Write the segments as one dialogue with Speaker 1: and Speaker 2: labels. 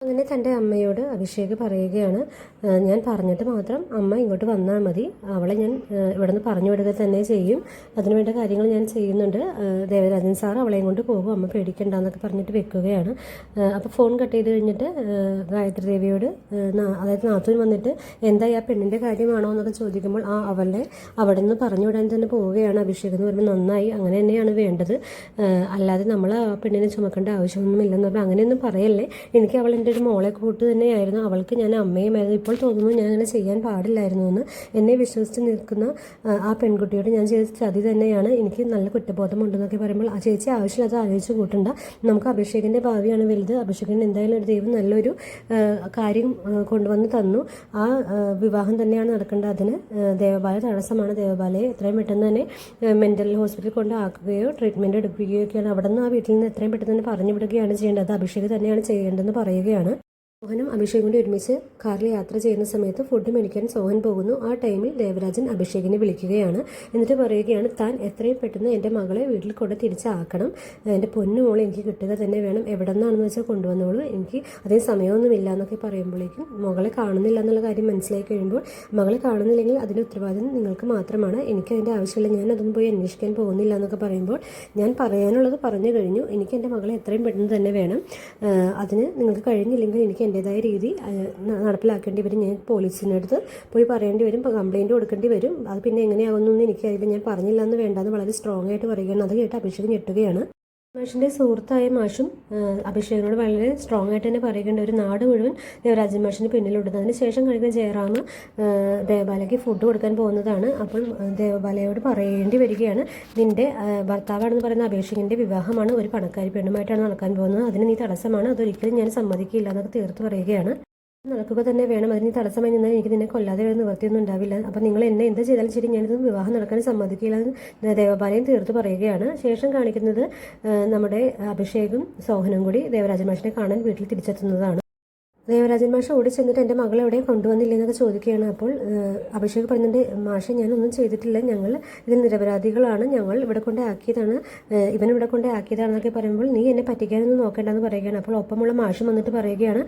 Speaker 1: അങ്ങനെ തൻ്റെ അമ്മയോട് അഭിഷേക് പറയുകയാണ്, ഞാൻ പറഞ്ഞിട്ട് മാത്രം അമ്മ ഇങ്ങോട്ട് വന്നാൽ മതി, അവളെ ഞാൻ ഇവിടെ നിന്ന് പറഞ്ഞു വിടുക തന്നെ ചെയ്യും, അതിനുവേണ്ട കാര്യങ്ങൾ ഞാൻ ചെയ്യുന്നുണ്ട്, ദേവരാജൻ സാർ അവളെയും കൊണ്ട് പോകും, അമ്മ പേടിക്കണ്ടെന്നൊക്കെ പറഞ്ഞിട്ട് വെക്കുകയാണ്. അപ്പോൾ ഫോൺ കട്ട് ചെയ്ത് കഴിഞ്ഞിട്ട് ഗായത്രി ദേവിയോട്, അതായത് നാത്തൂൻ വന്നിട്ട് എന്താ ആ പെണ്ണിൻ്റെ കാര്യമാണോ എന്നൊക്കെ ചോദിക്കുമ്പോൾ അവളെ അവിടെ നിന്ന് പറഞ്ഞു വിടാൻ തന്നെ പോവുകയാണ് അഭിഷേക് എന്ന് പറയുമ്പോൾ, നന്നായി, അങ്ങനെ തന്നെയാണ് വേണ്ടത്, അല്ലാതെ നമ്മൾ ആ പെണ്ണിനെ ചുമക്കേണ്ട ആവശ്യമൊന്നുമില്ലെന്ന് പറഞ്ഞാൽ അങ്ങനെയൊന്നും പറയല്ലേ, എനിക്ക് അവൾ എൻ്റെ ഒരു മോളെ കൂട്ട് തന്നെയായിരുന്നു, അവൾക്ക് ഞാൻ അമ്മയുമായിരുന്നു, ഇപ്പോൾ തോന്നുന്നു ഞാൻ അങ്ങനെ ചെയ്യാൻ പാടില്ലായിരുന്നു എന്ന്. എന്നെ വിശ്വസിച്ച് നിൽക്കുന്ന ആ പെൺകുട്ടിയോട് ഞാൻ ചെയ്ത ചതി തന്നെയാണ്, എനിക്ക് നല്ല കുറ്റബോധമുണ്ടെന്നൊക്കെ പറയുമ്പോൾ ആ ചേച്ചി ആവശ്യമില്ലാതെ ആലോചിച്ച് കൂട്ടണ്ട, നമുക്ക് അഭിഷേകിൻ്റെ ഭാവിയാണ് വലുത്, അഭിഷേകിന് എന്തായാലും ഒരു ദൈവം നല്ലൊരു കാര്യം കൊണ്ടുവന്ന് തന്നു, ആ വിവാഹം തന്നെയാണ് നടക്കേണ്ടത്, അതിന് ദേവബാല തടസ്സമാണ്, ദേവബാലയെ എത്രയും പെട്ടെന്ന് തന്നെ മെൻ്റൽ ഹോസ്പിറ്റലിൽ കൊണ്ടാക്കുകയോ ട്രീറ്റ്മെൻറ്റ് എടുക്കുകയോ ഒക്കെയാണ്, അവിടെ നിന്ന് ആ വീട്ടിൽ നിന്ന് എത്രയും പെട്ടെന്ന് തന്നെ പറഞ്ഞു വിടുകയാണ് ചെയ്യേണ്ടത്, അത് അഭിഷേക് തന്നെയാണ് ചെയ്യേണ്ടതെന്ന് പറയുകയാണ്. സോഹനും അഭിഷേകും കൂടി ഒരുമിച്ച് കാറിൽ യാത്ര ചെയ്യുന്ന സമയത്ത് ഫുഡ് മേടിക്കാൻ സോഹൻ പോകുന്നു. ആ ടൈമിൽ ദേവരാജൻ അഭിഷേകിനെ വിളിക്കുകയാണ്. എന്നിട്ട് പറയുകയാണ്, താൻ എത്രയും പെട്ടെന്ന് എൻ്റെ മകളെ വീട്ടിൽ കൊണ്ട് തിരിച്ചാക്കണം, എൻ്റെ പൊന്നു മോളെ എനിക്ക് കിട്ടുക തന്നെ വേണം, എവിടെ നിന്നാണെന്ന് വെച്ചാൽ കൊണ്ടുവന്നോളൂ, എനിക്ക് അതേ സമയമൊന്നുമില്ല എന്നൊക്കെ പറയുമ്പോഴേക്കും മകളെ കാണുന്നില്ല എന്നുള്ള കാര്യം മനസ്സിലായി കഴിയുമ്പോൾ, മകളെ കാണുന്നില്ലെങ്കിൽ അതിൻ്റെ ഉത്തരവാദിത്വം നിങ്ങൾക്ക് മാത്രമാണ്, എനിക്ക് അതിൻ്റെ ആവശ്യമില്ല, ഞാൻ അതൊന്നും പോയി അന്വേഷിക്കാൻ പോകുന്നില്ല എന്നൊക്കെ പറയുമ്പോൾ, ഞാൻ പറയാനുള്ളത് പറഞ്ഞു കഴിഞ്ഞു, എനിക്ക് എൻ്റെ മകളെ എത്രയും പെട്ടെന്ന് തന്നെ വേണം, അതിന് നിങ്ങൾക്ക് കഴിഞ്ഞില്ലെങ്കിൽ എനിക്ക് എൻ്റേതായ രീതി നടപ്പിലാക്കേണ്ടി വരും, ഞാൻ പോലീസിനടുത്ത് പോയി പറയേണ്ടി വരും, കംപ്ലയിൻറ്റ് കൊടുക്കേണ്ടി വരും, അത് പിന്നെ എങ്ങനെയാകുമെന്നൊന്നും എനിക്കറിയില്ല, ഞാൻ പറഞ്ഞില്ല എന്ന് വേണ്ടെന്ന് വളരെ സ്ട്രോങ് ആയിട്ട് പറയുകയാണ്. അത് കേട്ട് അഭിഷേക് ഞെട്ടുകയാണ്. മാഷിൻ്റെ സുഹൃത്തായ മാഷും അഭിഷേകിനോട് വളരെ സ്ട്രോങ് ആയിട്ട് തന്നെ പറയുകയുണ്ട്, ഒരു നാട് മുഴുവൻ ദേവരാജൻ മാഷിന് പിന്നിലുണ്ട്. അതിന് ശേഷം കഴിക്കുന്ന ജയറാം ദേവബാലയ്ക്ക് ഫുഡ് കൊടുക്കാൻ പോകുന്നതാണ്. അപ്പോൾ ദേവബാലയോട് പറയേണ്ടി വരികയാണ്, നിൻ്റെ ഭർത്താവാണെന്ന് പറയുന്ന അഭിഷേകിൻ്റെ വിവാഹമാണ് ഒരു പണക്കാരി പെണ്ണുമായിട്ടാണ് നടക്കാൻ പോകുന്നത്, അതിന് നീ തടസ്സമാണ്, അതൊരിക്കലും ഞാൻ സമ്മതിക്കില്ല എന്നൊക്കെ തീർത്ത് പറയുകയാണ്. നടക്കുക തന്നെ വേണം, അതിന് തടസ്സമായി നിന്നാൽ എനിക്ക് നിന്നെ കൊല്ലാതെ ഒരു നിവൃത്തിയൊന്നും ഉണ്ടാവില്ല, അപ്പോൾ നിങ്ങൾ എന്നെ എന്ത് ചെയ്താലും ശരി, ഞാനിത് വിവാഹം നടക്കാൻ സമ്മതിക്കില്ല എന്ന് ദേവബാലയും തീർത്ത് പറയുകയാണ്. ശേഷം കാണിക്കുന്നത് നമ്മുടെ അഭിഷേകും സോഹനും കൂടി ദേവരാജൻ മാഷിനെ കാണാൻ വീട്ടിൽ തിരിച്ചെത്തുന്നതാണ്. ദേവരാജൻ മാഷ് ഓടി ചെന്നിട്ട് എൻ്റെ മകളെ എവിടെയും കൊണ്ടുവന്നില്ല എന്നൊക്കെ ചോദിക്കുകയാണ്. അപ്പോൾ അഭിഷേക് പറയുന്നുണ്ട്, മാഷെ ഞാനൊന്നും ചെയ്തിട്ടില്ല, ഞങ്ങൾ ഇതിൽ നിരപരാധികളാണ്, ഞങ്ങൾ ഇവിടെ കൊണ്ടേ ആക്കിയതാണ്, ഇവൻ ഇവിടെ കൊണ്ടേ ആക്കിയതാണെന്നൊക്കെ പറയുമ്പോൾ, നീ എന്നെ പറ്റിക്കാനൊന്നും നോക്കേണ്ടെന്ന് പറയുകയാണ്. അപ്പോൾ ഒപ്പമുള്ള മാഷ് വന്നിട്ട് പറയുകയാണ്,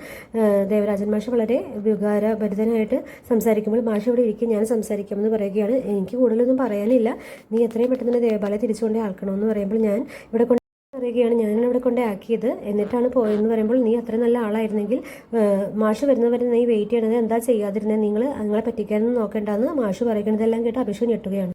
Speaker 1: ദേവരാജൻ മാഷ് വളരെ വികാരഭരിതനായിട്ട് സംസാരിക്കുമ്പോൾ, മാഷ് ഇവിടെ ഇരിക്കും, ഞാൻ സംസാരിക്കാമെന്ന് പറയുകയാണ്. എനിക്ക് കൂടുതലൊന്നും പറയാനില്ല, നീ എത്രയും പെട്ടെന്ന് തന്നെ ദേവബാലയെ തിരിച്ചുകൊണ്ടേ ആക്കണമെന്ന് പറയുമ്പോൾ, ഞാൻ ഇവിടെ പറയുകയാണ്, ഞാനിവിടെ കൊണ്ടേ ആക്കിയത് എന്നിട്ടാണ് പോയെന്ന് പറയുമ്പോൾ, നീ അത്ര നല്ല ആളായിരുന്നെങ്കിൽ മാഷ് വരുന്നവരെ നീ വെയിറ്റ് ചെയ്യണത് എന്താ ചെയ്യാതിരുന്നത്, നിങ്ങളെ പറ്റിക്കാനൊന്നും നോക്കേണ്ടെന്ന് മാഷ് പറയുന്നതെല്ലാം കേട്ട് അഭിഷേക് ഞെട്ടുകയാണ്.